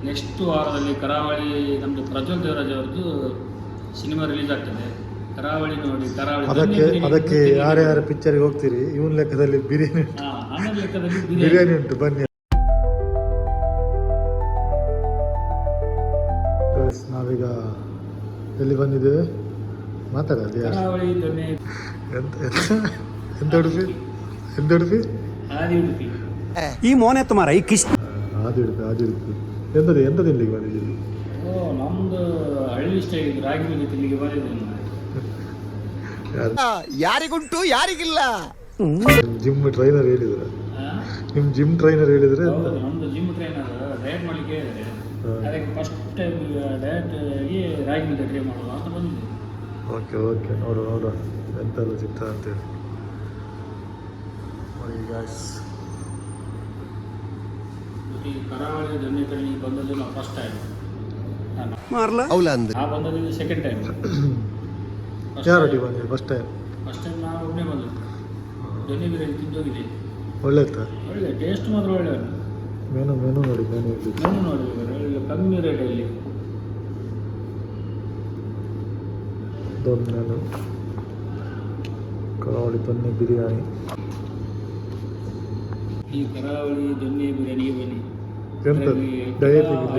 Next ವಾರದಲ್ಲಿ ಕರಾವಳಿ ನಮ್ಮದು ಪ್ರಜ್ವಲ್ ದೇವರಾಜ್ ಅವ್ರದ್ದು ಸಿನಿಮಾ ರಿಲೀಸ್ ಆಗ್ತದೆ. ಕರಾವಳಿ ನೋಡಿ. ಕರಾವಳಿ ಅದಕ್ಕೆ ಯಾರ್ಯಾರು ಪಿಕ್ಚರ್ಗೆ ಹೋಗ್ತೀರಿ? ಇವನ್ ಲೆಕ್ಕದಲ್ಲಿ ಬಿರಿಯಾನಿ ಉಂಟು. ಆಮೇಲೆ ಲೆಕ್ಕದಲ್ಲಿ ಬಿರಿಯಾನಿ ಉಂಟು, ಬನ್ನಿ. ನಾವೀಗ ಎಲ್ಲಿ ಬಂದಿದ್ದೇವೆ ಮಾತಾಡೋದು. ಕರಾವಳಿ ದೊನ್ನೆ ಎಂತ ಉಡುಪಿ? ಎಂತ ಉಡುಪಿ? ಆದಿ ಉಡುಪಿ. ಈ ಮೋನೆ ತುಮಾರ ಈ ಕಿಸ್ ಆದಿ ಉಡುಪಿ. ಎಂತದ್ದು ಇಲ್ಲಿಗೆ ಬಂದಿದ್ದೀವಿ? ನಮ್ದು ಹಳ್ಳಿ ಸ್ಟೈಲ್ ರಾಗಿ ಮುದ್ದೆ ತಿಲ್ಲಿಗೆ ಬಂದಿದ್ದೇನೆ. ಯಾರಿಗುಂಟು ಯಾರಿಗಿಲ್ಲ. ಜಿಮ್ ಟ್ರೈನರ್ ಹೇಳಿದ್ರ? ನಿಮ್ ಜಿಮ್ ಟ್ರೈನರ್ ಹೇಳಿದ್ರೆ? ನಮ್ದು ಜಿಮ್ ಟ್ರೈನರ್ ಡಯಟ್ ಮಾಡ್ಲಿಕ್ಕೆ ಹೇಳಿದ್ರೆ ಅದಕ್ಕೆ ಫಸ್ಟ್ ಟೈಮ್ ಡಯಟ್ ಆಗಿ ರಾಗಿ ಮುದ್ದೆ ಟ್ರೈ ಮಾಡೋದು ಅಂತ ಬಂದಿದೆ. ಓಕೆ ನೋಡು ಎಂತೆಲ್ಲ ಸಿಗ್ತದೆ ಅಂತೇಳಿ ನೋಡಿ ಗಾಯ್ಸ್. ಈ ಕರಾವಳಿ ದೊನ್ನೆ ತಳಿ ಬಂದದ್ದು ನಾವು ಫಸ್ಟ್ ಟೈಮ್. ನಾ ಬಂದದ್ದು ಸೆಕೆಂಡ್ ಟೈಮ್. ಯಾರೊಟ್ಟಿಗೆ ಬಂದಿದೆ ಫಸ್ಟ್ ಟೈಮ್? ಫಸ್ಟ್ ಟೈಮ್ ನಾವು ಒಬ್ಬನೇ ಬಂದದ್ದು. ದೊನ್ನೆ ಬಿರಿಯಾನಿ ತಿಂದೋಗಿದೆ. ಒಳ್ಳೆ ಟೇಸ್ಟ್ ಮಾತ್ರ ಒಳ್ಳೆ. ಮೆನು ನೋಡಿ ಮೆನು ನೋಡಿ ಒಳ್ಳೆ ಕಮ್ಮಿ ರೇಟಲ್ಲಿ ಮೆನು. ಕರಾವಳಿ ದೊನ್ನೆ ಬಿರಿಯಾನಿ. ಈ ಕರಾವಳಿ ದೊನ್ನೆ ಬಿರಿಯಾನಿಗೆ ಬನ್ನಿ.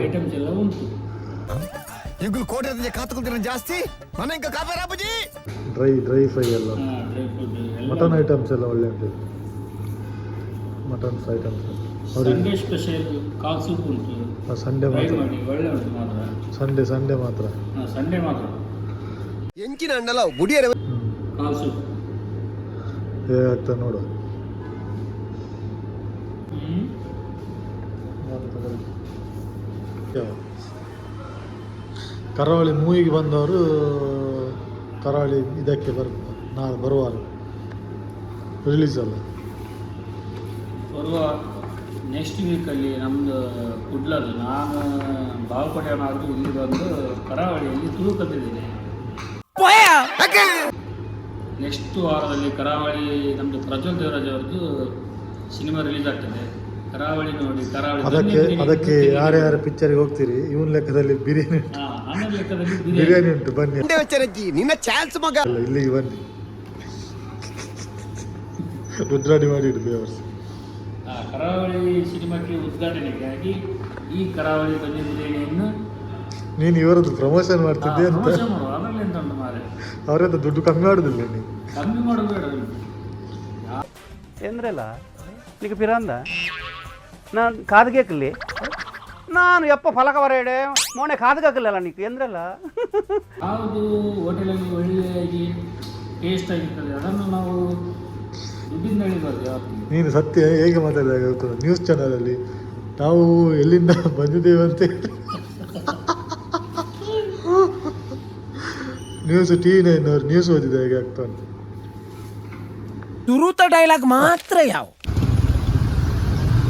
ಐಟಮ್ಸ್ ಎಲ್ಲ ಉಂಟು. ಈಗಲೂ ಕೋಟೆ ಕಾತುಕೊಳ್ತೀರ ಜಾಸ್ತಿ ಮನೆ ಕಾಪರಾಬಜಿ. ಡ್ರೈ ಫ್ರೈ ಎಲ್ಲ, ಡ್ರೈ ಫುಡ್, ಮಟನ್ ಐಟಮ್ಸ್ ಎಲ್ಲ ಒಳ್ಳೆ ಉಂಟು. ಮಟನ್ಸ್ ಐಟಮ್ಸ್ ಸಂಡೇ ಸ್ಪೆಷಲ್ ಕಾಲ್ ಸೂಪ್ ಉಂಟು. ಸಂಡೇ ಮಾತ್ರ ಮಾಡಿ ಒಳ್ಳೆ ಉಂಟು ಮಾತ್ರ. ಸಂಡೇ ಮಾತ್ರ. ಸಂಡೇ ಮಾತ್ರ ಎಂಚಿನ ಅಣ್ಣಲ್ಲ ಬುಡಿಯರೆ ಕಾಲ್ ಸೂಪ್ ಹೇಗಾಗ್ತದೆ ನೋಡು. ಕರಾವಳಿ ಮೂವಿಗೆ ಬಂದವರು ಕರಾವಳಿ ಇದಕ್ಕೆ ಬರುವಾರ ರಿಲೀಸ್ ಅಲ್ಲ ಬರುವ ನೆಕ್ಸ್ಟ್ ವೀಕಲ್ಲಿ ನಮ್ಮದು ಕುಡ್ಲದು. ನಾನು ಬಾಗಲಕೋಟೆಯವನಾದರೂ ಇಲ್ಲಿ ಬಂದು ಕರಾವಳಿಯಲ್ಲಿ ತುಳು ಕಲ್ತಿದ್ದೀನಿ. ನೆಕ್ಸ್ಟ್ ವಾರದಲ್ಲಿ ಕರಾವಳಿ ನಮ್ಮದು ಪ್ರಜ್ವಲ್ ದೇವರಾಜ್ ಅವ್ರದ್ದು ಸಿನಿಮಾ ರಿಲೀಸ್ ಆಗ್ತದೆ. ಕರಾವಳಿ ನೋಡಿ. ಕರಾವಳಿ ಅದಕ್ಕೆ ಯಾರ್ಯಾರು ಪಿಕ್ಚರ್ಗೆ ಹೋಗ್ತೀರಿ? ಇವನ್ ಲೆಕ್ಕದಲ್ಲಿ ಬಿರಿಯಾನಿ ಉಂಟು. ಆಮೇಲೆ ಲೆಕ್ಕದಲ್ಲಿ ಬಿರಿಯಾನಿ ಉಂಟು, ಬನ್ನಿ. ನಿನ್ನ ಚಾನ್ಸ್ ಮಗ. ಇಲ್ಲಿಗೆ ಬನ್ನಿ, ರುದ್ರಾಡಿ ಮಾಡಿ ಬೇವರ್ಸ್. ಕರಾವಳಿ ಸಿನಿಮಾಕ್ಕೆ ಉದ್ಘಾಟನೆಗಾಗಿ ಈ ಕರಾವಳಿ ದೊನ್ನೆ ಬಿರಿಯಾನಿಯನ್ನು ನೀನು ಇವರದ್ದು ಪ್ರಮೋಷನ್ ಮಾಡ್ತಿದ್ದೆ ಅಂತ. ಅದರಲ್ಲಿ ಎಂತ ಉಂಟು ಮಾರೆ, ಅವರೆಂತ ದುಡ್ಡು ಕಮ್ಮಿ ಮಾಡುದಿಲ್ಲ ನೀನು? ಕಮ್ಮಿ ಮಾಡೋದು ಬೇಡ. ಎಂದ್ರಲ್ಲ ಈಗ ಪಿರಂದ ನಾನು ಕಾದ್ಗೇಕಲ್ಲಿ ನಾನು ಎಪ್ಪ ಫಲಕ ಬರೇಡೆ ಮೋನೆ ಕಾದ್ಗಾಕಲ್ಲ ನೀಕು ಎಂದ್ರಲ್ಲ. ಯಾವುದು ಹೋಟೆಲಲ್ಲಿ ಒಳ್ಳೆಯಾಗಿ ಟೇಸ್ಟ್ ಆಗಿರ್ತದೆ ಅದನ್ನು ನಾವು ದುಡ್ಡಿಂದ ಹೇಳಿಬಾರ್ದು ಯಾವತ್ತು. ನೀನು ಸತ್ಯ ಹೇಗೆ ಮಾತಾಡಿದಾಗ ನ್ಯೂಸ್ ಚಾನಲಲ್ಲಿ ನಾವು ಎಲ್ಲಿಂದ ಬಂದಿದ್ದೇವೆ ಅಂತ ನ್ಯೂಸ್ TV9 ನ್ಯೂಸ್ ಓದಿದೆ ಹೇಗೆ ಆಗ್ತಾನೆ. ತುರುತ ಡೈಲಾಗ್ ಮಾತ್ರ ಯಾವ.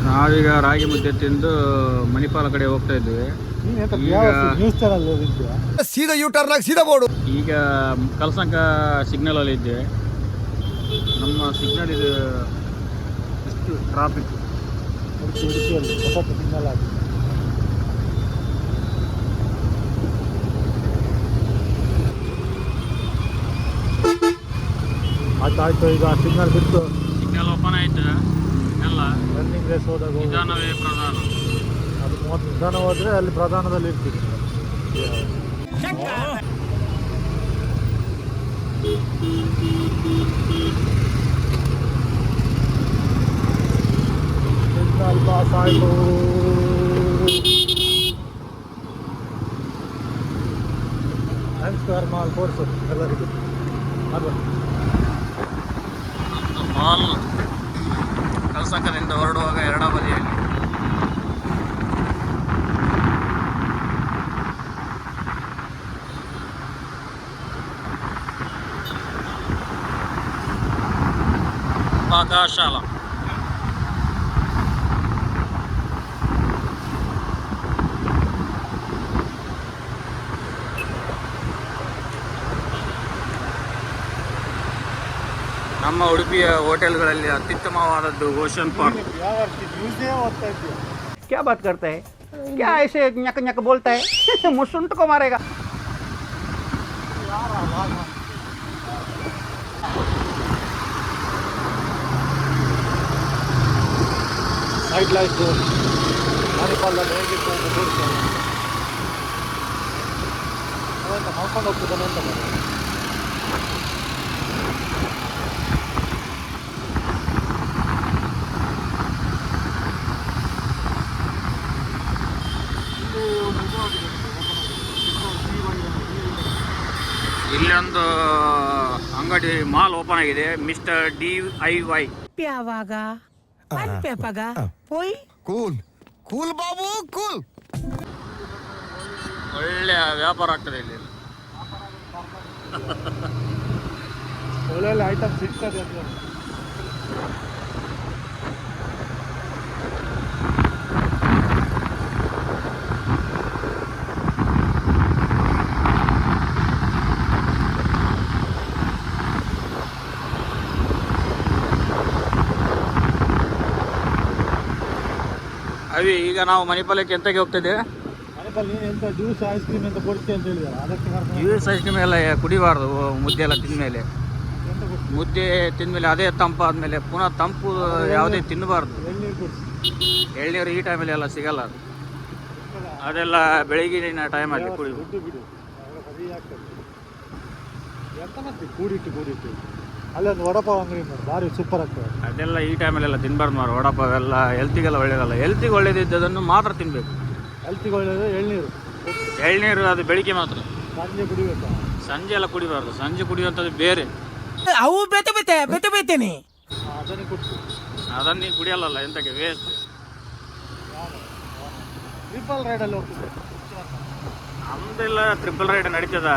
ನಾವೀಗ ರಾಗಿ ಮುದ್ದೆ ತಿಂದು ಮಣಿಪಾಲ ಕಡೆ ಹೋಗ್ತಾ ಇದ್ದೇವೆ. ನ್ಯೂಸ್ ಚಾನಲ್ ಸೀದಾ ಯೂಟರ್ನ್ ಆಗಿ ಸೀದಾ ಬೋರ್ಡು. ಈಗ ಕಲ್ಸಂಕ ಸಿಗ್ನಲ್ ಅಲ್ಲಿ ಇದ್ದೇವೆ. ನಮ್ಮ ಸಿಗ್ನಲ್ ಇದು ಎಷ್ಟು ಟ್ರಾಫಿಕ್. ಸಿಗ್ನಲ್ ಆಗಿದೆ. ಆಯ್ತು ಈಗ ಸಿಗ್ನಲ್ ಬಿಟ್ಟು ಸಿಗ್ನಲ್ ಓಪನ್ ಆಯ್ತು. ಎಲ್ಲ ರನ್ನಿಂಗ್ ರೇಸ್ ಹೋದಾಗ ನಿಧಾನವೇ ಪ್ರಧಾನ. ಅದು 30 ನಿಧಾನ ಹೋದರೆ ಅಲ್ಲಿ ಪ್ರಧಾನದಲ್ಲಿ ಇರ್ತೀವಿ. ಸಿಗ್ನಲ್ ಪಾಸ್ ಆಯಿತು. ಥ್ಯಾಂಕ್ಸ್ ಟು ಹರ್ಮಾಲ್ ಫೋರ್ಸು ಎಲ್ಲರಿಗೂ. ಅದು ಮಾಲ್ ಕಲ್ಸಂಕದಿಂದ ಹೊರಡುವಾಗ ಎರಡ ಬದಿಯಲ್ಲಿ ಪಾಕಶಾಲಾ. ನಮ್ಮ ಉಡುಪಿಯ ಹೋಟೆಲ್ಗಳಲ್ಲಿ ಅತ್ಯುತ್ತಮವಾದದ್ದು ಓಷನ್ ಪಾರ್ಕ್. क्या बात करता है? क्या ऐसे ñक ñक बोलता है मुसुंट को मारेगा. ನೈಟ್ ಲೈಫ್ ಮಣಿಪಾಲದಲ್ಲಿ ಹೇಗಿತ್ತು ಅಂತ ತೋರಿಸ್ತಾರೆ. ಅದಂತ ಮಾಡ್ಕೊಂಡು ಹೋಗ್ತಿದ್ದಾನೆ ಅಂತ ಮಾಡಿ. ಇಲ್ಲೊಂದು ಅಂಗಡಿ ಮಾಲ್ ಓಪನ್ ಆಗಿದೆ, ಮಿಸ್ಟರ್ DIY. ಯಾವಾಗ ಪೇಪಗ ಹೋಯ್ ಕೂಲ್ ಕೂಲ್ ಬಾಬು ಕೂಲ್. ಒಳ್ಳೆಯ ವ್ಯಾಪಾರ ಆಗ್ತದೆ ಇಲ್ಲಿ. ಒಳ್ಳೊಳ್ಳೆ ಐಟಮ್ ಸಿಗ್ತದೆ ಅಂತ. ಅವಿ, ಈಗ ನಾವು ಮಣಿಪಾಲಕ್ಕೆ ಎಂತಕ್ಕೆ ಹೋಗ್ತಿದ್ದೇವೆ? ಮಣಿಪಾಲ್ ನೀನು ಎಂತ ಜ್ಯೂಸ್ ಐಸ್ ಕ್ರೀಮ್ ಅಂತ ಕೊಡ್ತೀಯ ಅಂತ ಹೇಳಿದಾರೆ, ಅದಕ್ಕೆ ಕರ್ಕೊಂಡು ಜ್ಯೂಸ್ ಐಸ್ ಕ್ರೀಮ್ ಎಲ್ಲ ಕುಡಿಬಾರ್ದು. ಮುದ್ದೆ ಎಲ್ಲ ತಿಂದಮೇಲೆ, ಎಂತ ಕೊಡ್ತೀವಿ? ಮುದ್ದೆ ತಿಂದಮೇಲೆ ಅದೇ ತಂಪಾದ್ಮೇಲೆ ಪುನಃ ತಂಪು ಯಾವುದೇ ತಿನ್ನಬಾರ್ದು. ಎಳ್ನೀರು ಕೊಡ್ತೀವಿ. ಎಳ್ನೀರು ಈ ಟೈಮಲ್ಲಿ ಎಲ್ಲ ಸಿಗಲ್ಲ ಅದು. ಅದೆಲ್ಲ ಬೆಳಗಿನ ಟೈಮಲ್ಲಿ ಕುಡಿದು. ದುಡ್ಡು ಬಿಡು, ಅವಾಗ ಸರಿ ಆಗ್ತದೆ. ಎಂತ ಮಾಡ್ತೀವಿ ಕೂಡಿಟ್ಟು ಅಲ್ಲೊಂದು ವಡಪಾವ್ ಅಂಗಡಿ ಮಾಡಿ, ಭಾರಿ ಸೂಪರ್ ಆಗ್ತದೆ. ಅದೆಲ್ಲ ಈ ಟೈಮಲ್ಲೆಲ್ಲ ತಿನ್ನಬಾರ್ದು ಮಾರು. ವಡಪಾವ್ ಎಲ್ಲ ಹೆಲ್ತಿಗೆಲ್ಲ ಒಳ್ಳೇದಲ್ಲ. ಹೆಲ್ತಿಗೆ ಒಳ್ಳೇದಿದ್ದದನ್ನು ಮಾತ್ರ ತಿನ್ನಬೇಕು. ಹೆಲ್ತಿಗೆ ಒಳ್ಳೆಯದು ಎಳ್ನೀರು. ಎಳ್ನೀರು ಅದು ಬೆಳಿಗ್ಗೆ ಮಾತ್ರ, ಸಂಜೆ ಕುಡಿಬೇಕಾ? ಸಂಜೆ ಎಲ್ಲ ಕುಡಿಬಾರ್ದು. ಸಂಜೆ ಕುಡಿಯುವಂಥದ್ದು ಬೇರೆ. ಅವು ಬೇತೇನೆ ಅದನ್ನೇ ಕೊಡ್ತೀವಿ. ಅದನ್ನು ನೀವು ಕುಡಿಯಲ್ಲ, ಎಂತಕ್ಕೆ ವೇಸ್ಟ್. ಟ್ರಿಪಲ್ ರೈಡಲ್ಲಿ ಹೋಗ್ತಿದ್ದೆ. ನಮ್ದೆಲ್ಲ ಟ್ರಿಪಲ್ ರೈಡ್ ನಡೀತದ.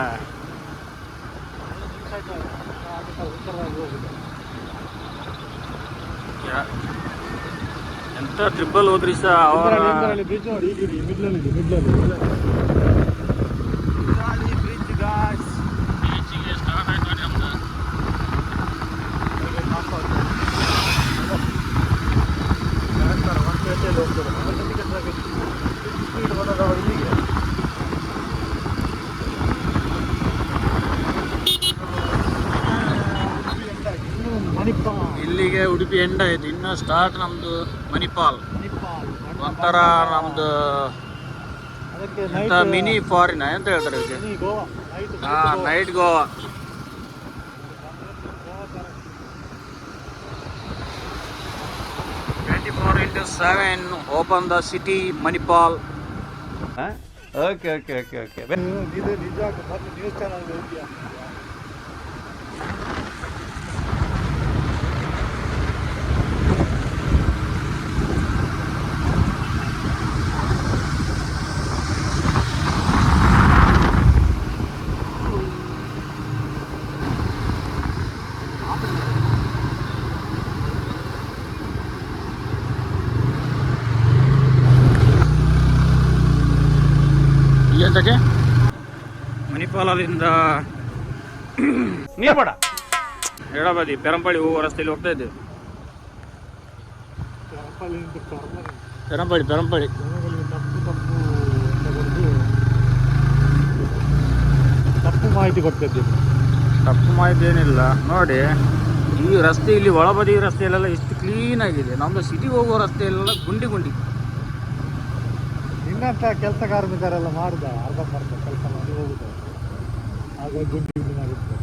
ಎಂತ ಟ್ರಿಪಲ್ ಹೋದ್ರಿ ಸಹ ಅವರ ಬ್ರಿಡ್ಜ್ ನೋಡಿ, ಈಗ ಮಿಡ್ಲಲ್ಲಿ ಬ್ರಿಡ್ಜ್ ಗಾಯ್ಸ್. ಬೀಚಿಗೆ ಸ್ಟಾರ್ಟ್ ಆಯ್ತು ನೋಡಿ ನಮ್ದು. ಇಲ್ಲಿಗೆ ಉಡುಪಿ ಎಂಡ್ ಆಯ್ತು. ಇನ್ನು ಸ್ಟಾರ್ಟ್ ನಮ್ದು ಮಣಿಪಾಲ್. ಒಂಥರ ನಮ್ದು ಎಂತ ಮಿನಿ ಫಾರಿನ್ ಎಂತ ಹೇಳ್ತಾರೆ ಇದಕ್ಕೆ? Night Goa. Open the city Manipal. Okay. ಇದು ನಿಜ ಮೊದಲು ನ್ಯೂಸ್ ಚಾನಲ್ ಇದೆಯಾ? ಎಂತಕ್ಕೆ? ಮಣಿಪಾಲದಿಂದ ನೀರ್ಬೇಡ ಎಡಬದಿ ಪೆರಂಪಳ್ಳಿ ಹೋಗುವ ರಸ್ತೆಯಲ್ಲಿ ಹೋಗ್ತಾ ಇದ್ದೇವೆ. ಪೆರಂಪಳ್ಳಿ ತಪ್ಪು ಮಾಹಿತಿ ಕೊಡ್ತಿದ್ದೀವಿ. ತಪ್ಪು ಮಾಹಿತಿ ಏನಿಲ್ಲ ನೋಡಿ. ಈ ರಸ್ತೆ ಇಲ್ಲಿ ಒಳಬದಿ ರಸ್ತೆಯಲ್ಲೆಲ್ಲ ಇಷ್ಟು ಕ್ಲೀನ್ ಆಗಿದೆ. ನಮ್ಮದು ಸಿಟಿ ಹೋಗುವ ರಸ್ತೆಯಲ್ಲೆಲ್ಲ ಗುಂಡಿ. ಇನ್ನಂತ ಕೆಲಸ ಕಾರ್ಮಿಕರೆಲ್ಲ ಮಾಡಿದ ಅರ್ಧ ಕೆಲಸ ಮಾಡಿ ಹೋಗುದು, ಆಗ ಗುಂಡಿ ಆಗುತ್ತೆ.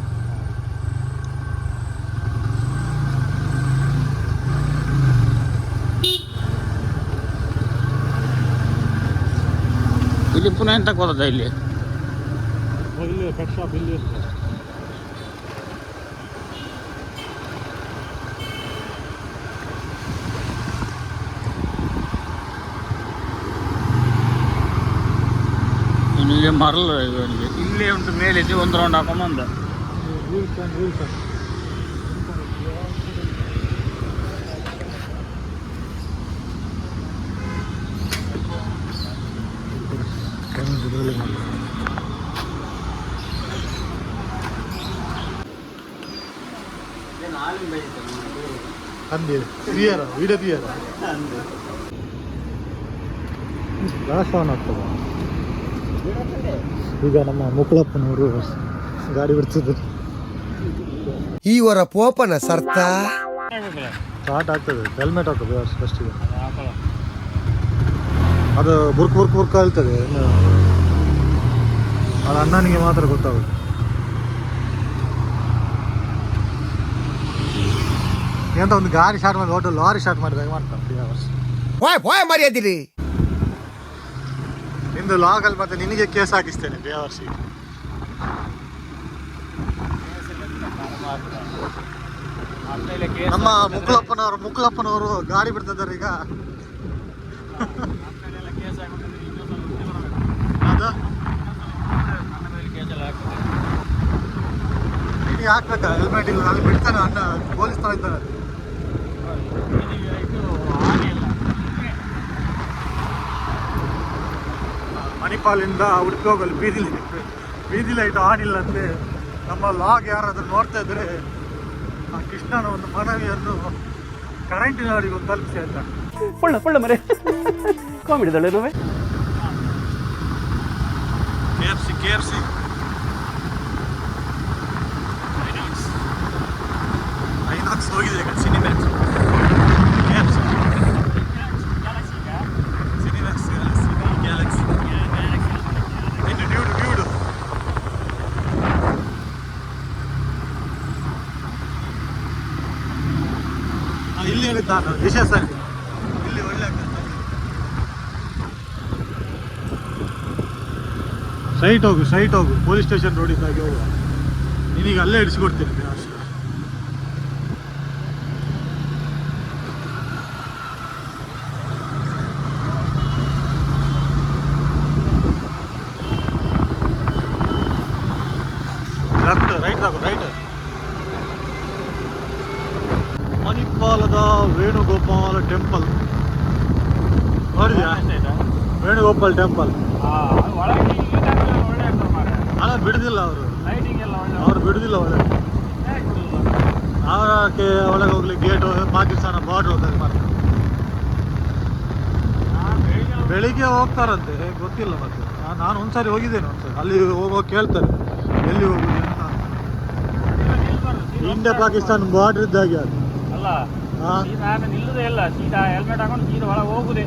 ಇಲ್ಲಿ ಪುನಃ ಎಂತ ಹೋದ? ಇಲ್ಲಿ ಪೆಟ್ ಶಾಪ್ ಇಲ್ಲಿ ಇರ್ತದೆ. ಇವನಿಗೆ ಮರಲ್ಲ. ಇವನಿಗೆ ಇಲ್ಲೇ ಉಂಟು, ಮೇಲಿದ್ದು ಒಂದು ರೌಂಡ್ ಹಾಕೊಂಬಂದ. ಅಂದೆ ವಿಡಿಯೋ ರಾಜಸ್ಥಾನ ಆಗ್ತದೆ. ಈಗ ನಮ್ಮ ಮುಕ್ಕಳಪ್ಪನವರು ಗಾಡಿ ಬಿಡ್ತಿದ್ರು. ಇವರ ಪೋಪನ ಸರ್ತ ಸ್ಟಾರ್ಟ್ ಆಗ್ತದೆ. ಹೆಲ್ಮೆಟ್ ಹಾಕೋದು ಫಸ್ಟಿಗೆ. ಅದು ಬುರ್ಕ್ ಹೇಳ್ತದೆ. ಇನ್ನು ಅದು ಅಣ್ಣನಿಗೆ ಮಾತ್ರ ಗೊತ್ತಾಗುತ್ತೆ. ಎಂತ ಒಂದು ಗಾಡಿ ಸ್ಟಾರ್ಟ್ ಮಾಡಿ ದೊಡ್ಡ ಲಾರಿ ಸ್ಟಾರ್ಟ್ ಮಾಡಿದಾಗ ಮಾಡ್ತಾನೆ. ಹೋಯ್ ಮರ್ಯಾದಿರಿ. ನಿಂದು ಲಾಗಲ್ಲಿ ಮತ್ತೆ ನಿನಗೆ ಕೇಸ್ ಹಾಕಿಸ್ತೇನೆ ಬೇವರ್ಸಿ. ನಮ್ಮ ಮುಕ್ಕಳಪ್ಪನವರು ಗಾಡಿ ಬಿಡ್ತಿದ್ದಾರೆ ಈಗ. ನಿನಗೆ ಹಾಕ್ಬೇಕಾ ಹೆಲ್ಮೆಟ್? ಇಲ್ಲ ಅಲ್ಲಿ ಬಿಡ್ತಾನೆ ಅಣ್ಣ, ಪೊಲೀಸ್ ತರ ಇದ್ದಾನೆ. ಮಣಿಪಾಲಿಂದ ಉಡುಪಿ ಹೋಗಲು ಬೀದಿ ಲೈಟ್ ಆನ್ ಇಲ್ಲ ಅಂತೆ. ನಮ್ಮ ಲಾಗ್ ಯಾರಾದ್ರೂ ನೋಡ್ತಾ ಇದ್ರೆ ಆ ಕೃಷ್ಣನ ಒಂದು ಮನವಿಯನ್ನು ಕರೆಂಟಿನವರಿಗೆ ಒಂದು ತಲುಪಿಸಿ ಅಂತ. ಒಳ್ಳೆ ಮರೆ ಕಾಮಿಡಿ ದಳೆ ನೋವೇ. KFC ಐನಾಕ್ಸ್ ಹೋಗಿದೆ ಈಗ. ಸಿನಿಮ್ಯಾಕ್ಸ್ ಗ್ಯಾಲಕ್ಸಿ ಇನ್ನು ಡ್ಯೂಡು ಇಲ್ಲಿ ಹೇಳಿದ್ದು ನಾನು ವಿಶೇಷಲ್ಲಿ. ಇಲ್ಲಿ ಒಳ್ಳೆ ಆಗ್ತದೆ. ಸ್ಟ್ರೈಟ್ ಹೋಗು ಪೊಲೀಸ್ ಸ್ಟೇಷನ್ ರೋಡಿಂದಾಗಿ ಹೋಗುವ. ನಿನಗೆ ಅಲ್ಲೇ ಇಡಿಸ್ಕೊಡ್ತೀನಿ ಅಷ್ಟೇ. ರೈಟ್ ಮಣಿಪಾಲದ ವೇಣುಗೋಪಾಲ ಟೆಂಪಲ್ ನೋಡಿದ್ಯಾ? ವೇಣುಗೋಪಾಲ್ ಟೆಂಪಲ್. ಅಲ್ಲ ಬಿಡುದಿಲ್ಲ ಅವರು ಬಿಡುದಿಲ್ಲ ಒಳಗೆ. ಅವಕ್ಕೆ ಒಳಗೆ ಹೋಗ್ಲಿಕ್ಕೆ ಗೇಟ್ ಪಾಕಿಸ್ತಾನ ಬಾರ್ಡರ್ ಹೋದಾಗ ಮಾತ್ರ ಬೆಳಿಗ್ಗೆ ಹೋಗ್ತಾರಂತೆ, ಗೊತ್ತಿಲ್ಲ. ಮತ್ತೆ ನಾನು ಒಂದ್ಸಾರಿ ಹೋಗಿದ್ದೇನೆ. ಅಲ್ಲಿ ಹೋಗೋ ಕೇಳ್ತಾರೆ ಎಲ್ಲಿ ಹೋಗುದು ಅಂತ. ಇಂಡಿಯಾ ಪಾಕಿಸ್ತಾನ ಬಾರ್ಡರ್ ಇದ್ದಾಗೆ ಅದು. ಅಲ್ಲ ನಿಲ್ಲುದೇ ಇಲ್ಲ, ಸೀದಾ ಹೆಲ್ಮೆಟ್ ಹಾಕೊಂಡು ಸೀದಾ ಒಳಗೆ ಹೋಗುದೇ.